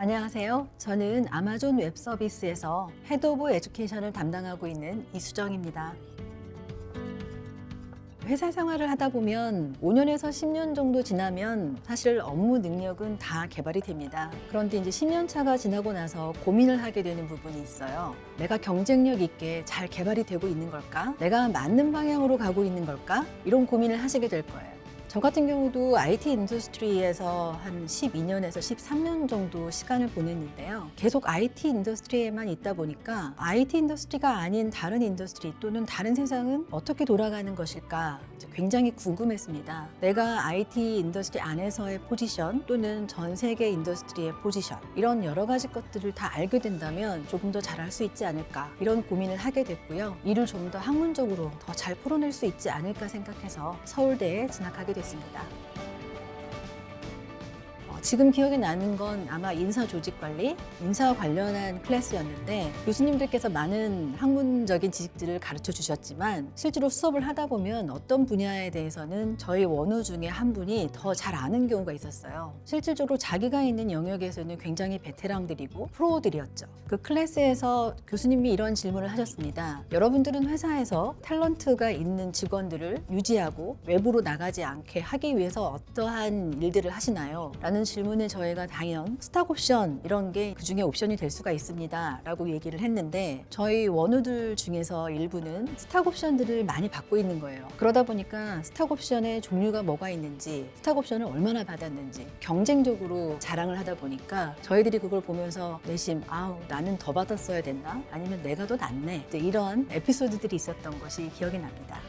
안녕하세요. 저는 아마존 웹 서비스에서 헤드 오브 에듀케이션을 담당하고 있는 이수정입니다. 회사 생활을 하다 보면 5년에서 10년 정도 지나면 사실 업무 능력은 다 개발이 됩니다. 그런데 이제 10년 차가 지나고 나서 고민을 하게 되는 부분이 있어요. 내가 경쟁력 있게 잘 개발이 되고 있는 걸까? 내가 맞는 방향으로 가고 있는 걸까? 이런 고민을 하시게 될 거예요. 저 같은 경우도 IT 인더스트리에서 한 12년에서 13년 정도 시간을 보냈는데요. 계속 IT 인더스트리에만 있다 보니까 IT 인더스트리가 아닌 다른 인더스트리 또는 다른 세상은 어떻게 돌아가는 것일까 굉장히 궁금했습니다. 내가 IT 인더스트리 안에서의 포지션 또는 전 세계 인더스트리의 포지션 이런 여러 가지 것들을 다 알게 된다면 조금 더 잘할 수 있지 않을까 이런 고민을 하게 됐고요. 이를 좀 더 학문적으로 더 잘 풀어낼 수 있지 않을까 생각해서 서울대에 진학하게 됐습니다. 지금 기억에 나는 건 아마 인사조직관리, 인사 관련한 클래스였는데 교수님들께서 많은 학문적인 지식들을 가르쳐 주셨지만 실제로 수업을 하다 보면 어떤 분야에 대해서는 저희 원우 중에 한 분이 더 잘 아는 경우가 있었어요. 실질적으로 자기가 있는 영역에서는 굉장히 베테랑들이고 프로들이었죠. 그 클래스에서 교수님이 이런 질문을 하셨습니다. 여러분들은 회사에서 탤런트가 있는 직원들을 유지하고 외부로 나가지 않게 하기 위해서 어떠한 일들을 하시나요? 라는 질문에 저희가 당연 스탁 옵션 이런 게 그중에 옵션이 될 수가 있습니다 라고 얘기를 했는데 저희 원우들 중에서 일부는 스탁 옵션들을 많이 받고 있는 거예요. 그러다 보니까 스탁 옵션의 종류가 뭐가 있는지 스탁 옵션을 얼마나 받았는지 경쟁적으로 자랑을 하다 보니까 저희들이 그걸 보면서 내심 나는 더 받았어야 됐나? 아니면 내가 더 낫네 이런 에피소드들이 있었던 것이 기억이 납니다.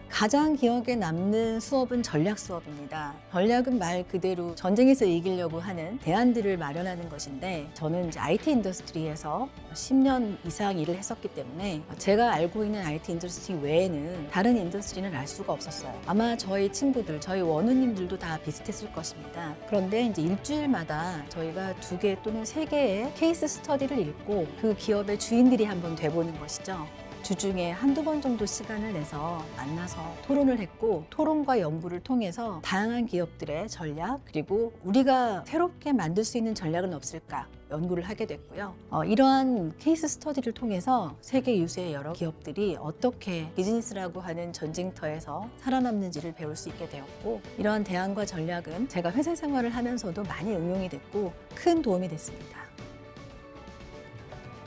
가장 기억에 남는 수업은 전략 수업입니다. 전략은 말 그대로 전쟁에서 이기려고 하는 대안들을 마련하는 것인데 저는 이제 IT 인더스트리에서 10년 이상 일을 했었기 때문에 제가 알고 있는 IT 인더스트리 외에는 다른 인더스트리는 알 수가 없었어요. 아마 저희 친구들, 저희 원우님들도 다 비슷했을 것입니다. 그런데 이제 일주일마다 저희가 2개 또는 3개의 케이스 스터디를 읽고 그 기업의 주인들이 한번 돼보는 것이죠. 주중에 한두 번 정도 시간을 내서 만나서 토론을 했고 토론과 연구를 통해서 다양한 기업들의 전략 그리고 우리가 새롭게 만들 수 있는 전략은 없을까 연구를 하게 됐고요. 이러한 케이스 스터디를 통해서 세계 유수의 여러 기업들이 어떻게 비즈니스라고 하는 전쟁터에서 살아남는지를 배울 수 있게 되었고 이러한 대안과 전략은 제가 회사 생활을 하면서도 많이 응용이 됐고 큰 도움이 됐습니다.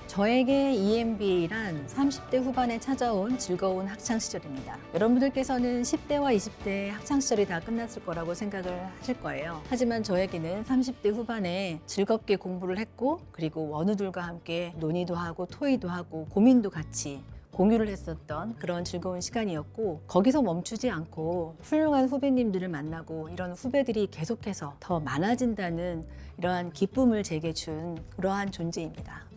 저에게 EMBA란 30대 후반에 찾아온 즐거운 학창시절입니다. 여러분들께서는 10대와 20대의 학창시절이 다 끝났을 거라고 생각을 하실 거예요. 하지만 저에게는 30대 후반에 즐겁게 공부를 했고 그리고 원우들과 함께 논의도 하고 토의도 하고 고민도 같이 공유를 했었던 그런 즐거운 시간이었고 거기서 멈추지 않고 훌륭한 후배님들을 만나고 이런 후배들이 계속해서 더 많아진다는 이러한 기쁨을 제게 준 그러한 존재입니다.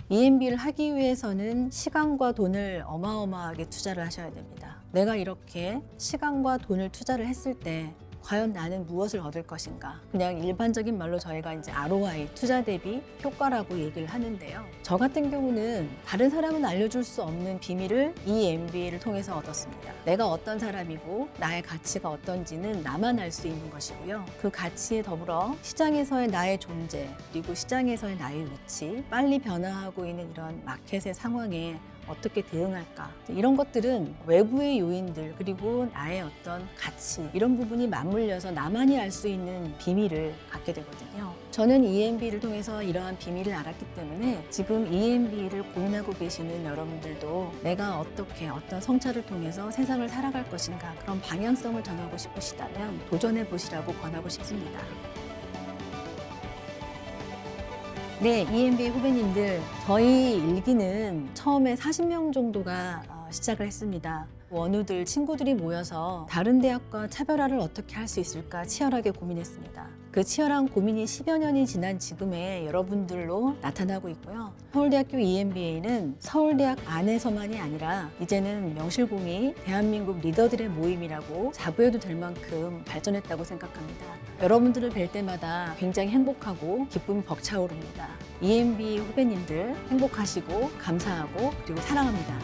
EMB를 하기 위해서는 시간과 돈을 어마어마하게 투자를 하셔야 됩니다. 내가 이렇게 시간과 돈을 투자를 했을 때 과연 나는 무엇을 얻을 것인가? 그냥 일반적인 말로 저희가 이제 ROI, 투자 대비 효과라고 얘기를 하는데요. 저 같은 경우는 다른 사람은 알려줄 수 없는 비밀을 이 MBA를 통해서 얻었습니다. 내가 어떤 사람이고 나의 가치가 어떤지는 나만 알 수 있는 것이고요. 그 가치에 더불어 시장에서의 나의 존재, 그리고 시장에서의 나의 위치, 빨리 변화하고 있는 이런 마켓의 상황에 어떻게 대응할까? 이런 것들은 외부의 요인들 그리고 나의 어떤 가치 이런 부분이 맞물려서 나만이 알 수 있는 비밀을 갖게 되거든요. 저는 EMB를 통해서 이러한 비밀을 알았기 때문에 지금 EMB를 고민하고 계시는 여러분들도 내가 어떻게 어떤 성찰을 통해서 세상을 살아갈 것인가 그런 방향성을 정하고 싶으시다면 도전해 보시라고 권하고 싶습니다. 네, EMBA 후배님들, 저희 일기는 처음에 40명 정도가 시작을 했습니다. 원우들, 친구들이 모여서 다른 대학과 차별화를 어떻게 할 수 있을까 치열하게 고민했습니다. 그 치열한 고민이 10여 년이 지난 지금의 여러분들로 나타나고 있고요. 서울대학교 EMBA는 서울대학 안에서만이 아니라 이제는 명실공히 대한민국 리더들의 모임이라고 자부해도 될 만큼 발전했다고 생각합니다. 여러분들을 뵐 때마다 굉장히 행복하고 기쁨이 벅차오릅니다. EMBA 후배님들 행복하시고 감사하고 그리고 사랑합니다.